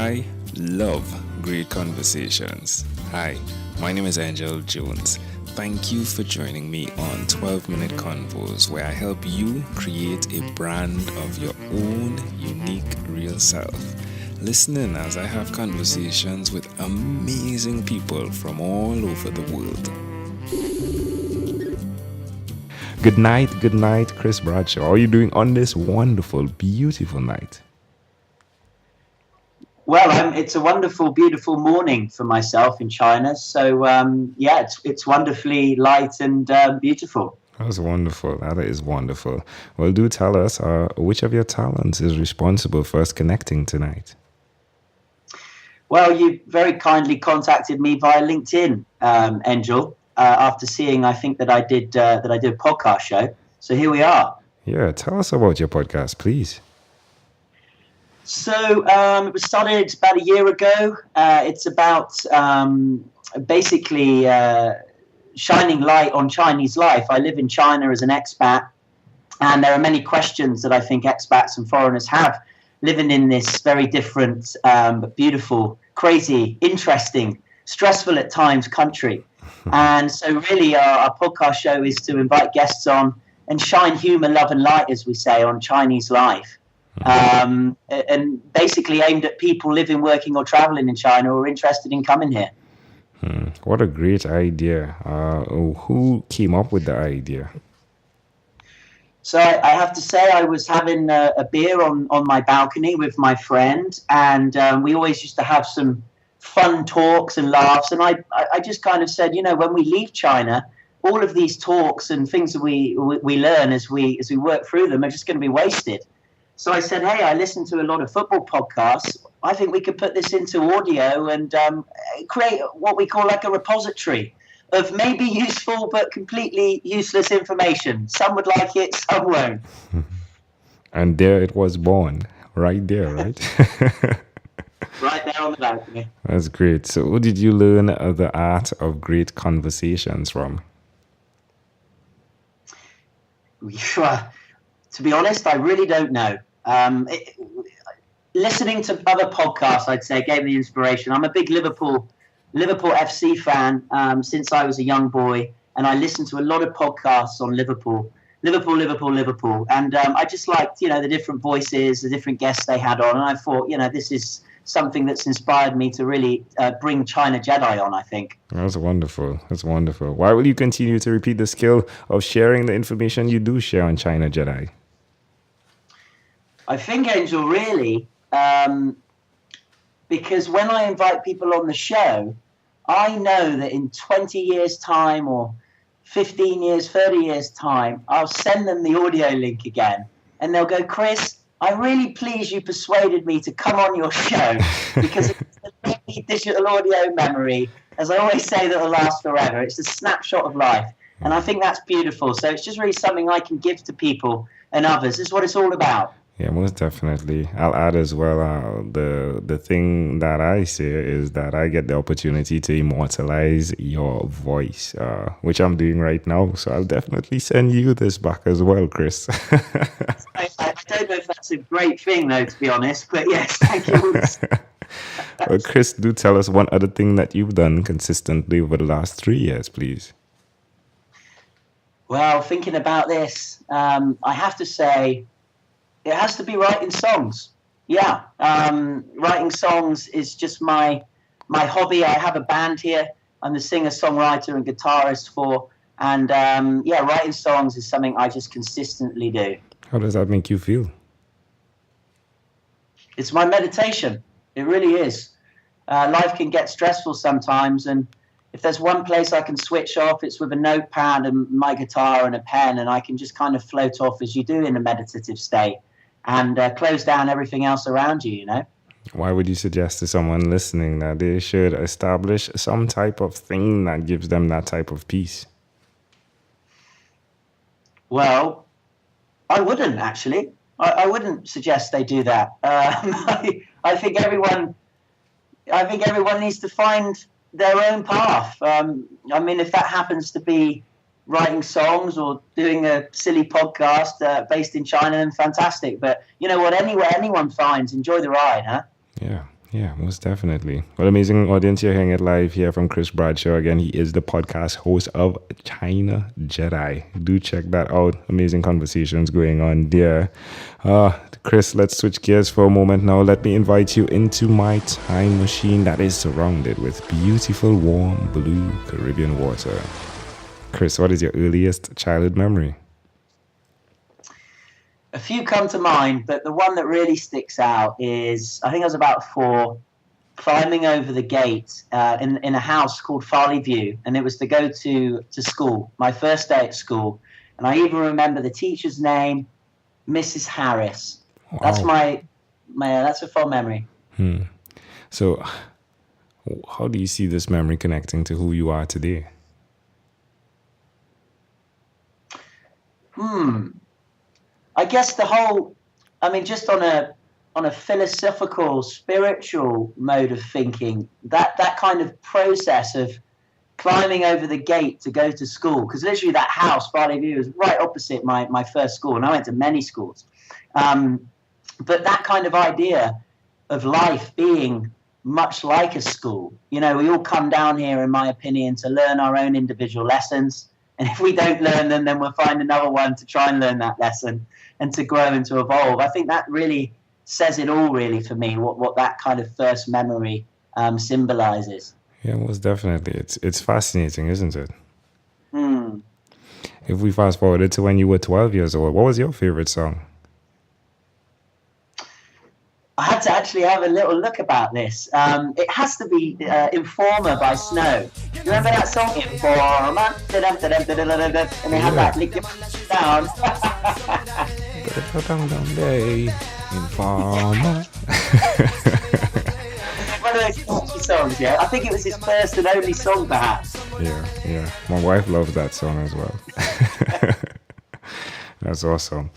I love great conversations. Hi, my name is Angel Jones. Thank you for joining me on 12-Minute Convos, where I help you create a brand of your own unique real self. Listen in as I have conversations with amazing people from all over the world. Good night, Chris Bradshaw. How are you doing on this wonderful, beautiful night? Well, it's a wonderful, beautiful morning for myself in China. So, it's wonderfully light and beautiful. That's wonderful. That is wonderful. Well, do tell us which of your talents is responsible for us connecting tonight? Well, you very kindly contacted me via LinkedIn, Angel, after seeing, I think, that I did a podcast show. So here we are. Yeah, tell us about your podcast, please. So it was started about a year ago. It's about basically shining light on Chinese life. I live in China as an expat, and there are many questions that I think expats and foreigners have living in this very different, but beautiful, crazy, interesting, stressful at times country. And so really our podcast show is to invite guests on and shine humor, love and light, as we say, on Chinese life. And basically aimed at people living, working or traveling in China who are interested in coming here. What a great idea. Who came up with the idea? So I have to say I was having a beer on my balcony with my friend, and we always used to have some fun talks and laughs. And I just kind of said, when we leave China, all of these talks and things that we learn as we work through them are just going to be wasted. So I said, hey, I listen to a lot of football podcasts. I think we could put this into audio and create what we call like a repository of maybe useful but completely useless information. Some would like it, some won't. And there it was born, right there, right? Right there on the balcony. That's great. So who did you learn the art of great conversations from? To be honest, I really don't know. Listening to other podcasts, I'd say, gave me inspiration. I'm a big Liverpool FC fan since I was a young boy, and I listened to a lot of podcasts on Liverpool. And I just liked, the different voices, the different guests they had on, and I thought, this is something that's inspired me to really bring China Jedi on, I think. That's wonderful. Why will you continue to repeat the skill of sharing the information you do share on China Jedi? I think, Angel, really, because when I invite people on the show, I know that in 20 years' time or 15 years, 30 years' time, I'll send them the audio link again. And they'll go, Chris, I'm really pleased you persuaded me to come on your show because it's a digital audio memory, as I always say, that will last forever. It's a snapshot of life. And I think that's beautiful. So it's just really something I can give to people and others. This is what it's all about. Yeah, most definitely. I'll add as well, the thing that I say is that I get the opportunity to immortalize your voice, which I'm doing right now. So I'll definitely send you this back as well, Chris. I don't know if that's a great thing, though, to be honest. But yes, thank you. Well, Chris, do tell us one other thing that you've done consistently over the last 3 years, please. Well, thinking about this, I have to say, it has to be writing songs. Yeah, writing songs is just my hobby. I have a band here. I'm the singer, songwriter, and guitarist for. And writing songs is something I just consistently do. How does that make you feel? It's my meditation. It really is. Life can get stressful sometimes, and if there's one place I can switch off, it's with a notepad and my guitar and a pen, and I can just kind of float off as you do in a meditative state. And close down everything else around you, Why would you suggest to someone listening that they should establish some type of thing that gives them that type of peace? Well, I wouldn't actually. I wouldn't suggest they do that. I think everyone needs to find their own path. If that happens to be writing songs or doing a silly podcast based in China, then fantastic. But you know what? Anywhere anyone finds, enjoy the ride, huh? Yeah, Yeah, most definitely. Well, amazing audience, you're hearing it live here from Chris Bradshaw. Again, he is the podcast host of China Jedi. Do check that out. Amazing conversations going on there. Chris, let's switch gears for a moment now. Let me invite you into my time machine that is surrounded with beautiful, warm, blue Caribbean water. Chris, what is your earliest childhood memory? A few come to mind, but the one that really sticks out is, I think I was about 4, climbing over the gate in a house called Farley View, and it was to go to school, my first day at school. And I even remember the teacher's name, Mrs. Harris. Wow. That's that's a fond memory. So how do you see this memory connecting to who you are today? I guess just on a philosophical, spiritual mode of thinking, that kind of process of climbing over the gate to go to school, because literally that house, Farley View, is right opposite my first school, and I went to many schools. But that kind of idea of life being much like a school, we all come down here, in my opinion, to learn our own individual lessons. And if we don't learn them, then we'll find another one to try and learn that lesson and to grow and to evolve. I think that really says it all, really, for me, what that kind of first memory symbolizes. Yeah, most definitely. It's fascinating, isn't it? If we fast forwarded to when you were 12 years old, what was your favorite song? I had to actually have a little look about this. It has to be Informer by Snow. You remember that song, Informer? And they had that lick down. Informer. One of those catchy songs, yeah. I think it was his first and only song, perhaps. Yeah. My wife loves that song as well. That's awesome.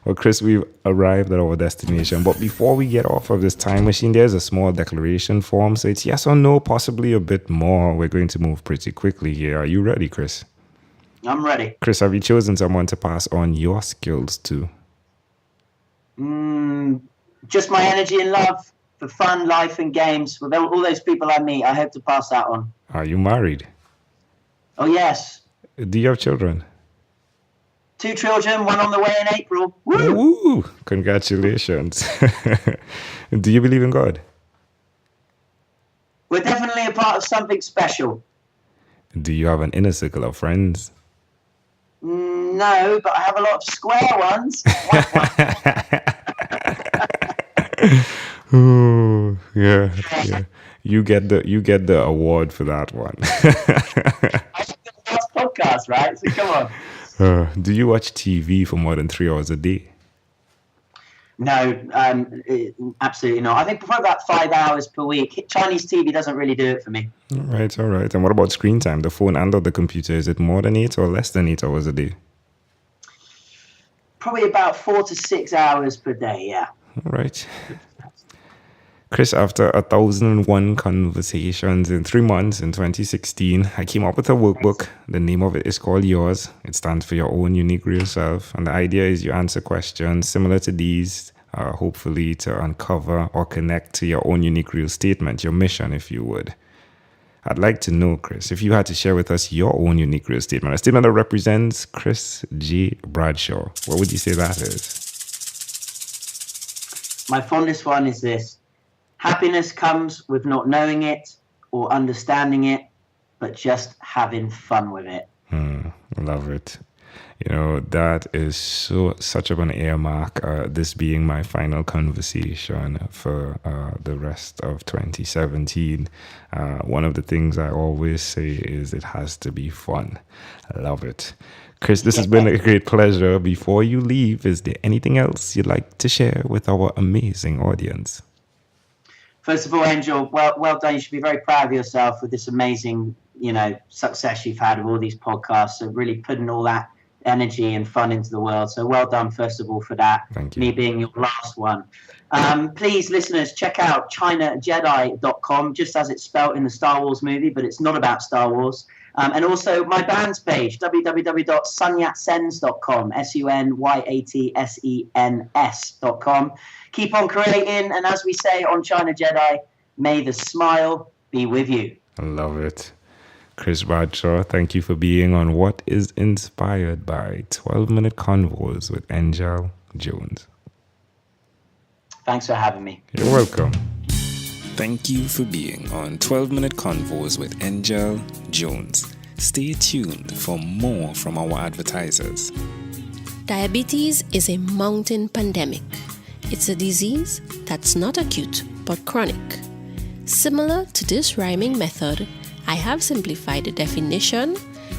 Well, Chris, we've arrived at our destination. But before we get off of this time machine, there's a small declaration form. So it's yes or no, possibly a bit more. We're going to move pretty quickly here. Are you ready, Chris? I'm ready. Chris, have you chosen someone to pass on your skills to? Just my energy and love for fun, life, and games. With all those people I meet, I hope to pass that on. Are you married? Oh, yes. Do you have children? 2 children, 1 on the way in April. Woo! Woo! Congratulations. Do you believe in God? We're definitely a part of something special. Do you have an inner circle of friends? No, but I have a lot of square ones. Oh, yeah. You get the award for that one. I think the last podcast, right? So come on. Do you watch TV for more than 3 hours a day? No, absolutely not. I think probably about 5 hours per week. Chinese TV doesn't really do it for me. All right. And what about screen time? The phone and or the computer, is it more than 8 or less than 8 hours a day? Probably about 4 to 6 hours per day, yeah. All right. Chris, after 1,001 conversations in 3 months in 2016, I came up with a workbook. The name of it is called Yours. It stands for Your Own Unique Real Self. And the idea is you answer questions similar to these, hopefully to uncover or connect to your own unique real statement, your mission, if you would. I'd like to know, Chris, if you had to share with us your own unique real statement, a statement that represents Chris J. Bradshaw, what would you say that is? My fondest one is this. Happiness comes with not knowing it or understanding it, but just having fun with it. Love it. That is such of an earmark, this being my final conversation for the rest of 2017. One of the things I always say is it has to be fun. I love it. Chris, this has been a great pleasure. Before you leave, is there anything else you'd like to share with our amazing audience? First of all, Angel, well done. You should be very proud of yourself with this amazing, success you've had with all these podcasts. So really putting all that energy and fun into the world. So well done, first of all, for that. Thank you. Me being your last one. Please, listeners, check out ChinaJedi.com, just as it's spelt in the Star Wars movie, but it's not about Star Wars. And also my band's page, www.sunyatsens.com, sunyatsens.com. Keep on creating, and as we say on China Jedi, May the smile be with you. I love it. Chris Bradshaw, thank you for being on What is Inspired by 12-Minute Convos with Angel Jones. Thanks for having me. You're welcome. Thank you for being on 12-Minute Convos with Angel Jones. Stay tuned for more from our advertisers. Diabetes is a mountain pandemic. It's a disease that's not acute but chronic. Similar to this rhyming method, I have simplified the definition,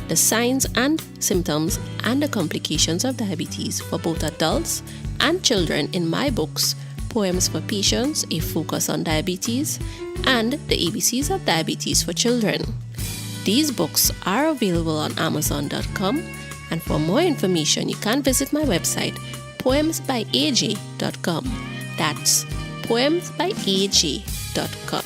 the signs and symptoms, and the complications of diabetes for both adults and children in my books, Poems for Patients, A Focus on Diabetes, and The ABCs of Diabetes for Children. These books are available on Amazon.com, and for more information, you can visit my website, poemsbyaj.com. That's poemsbyaj.com.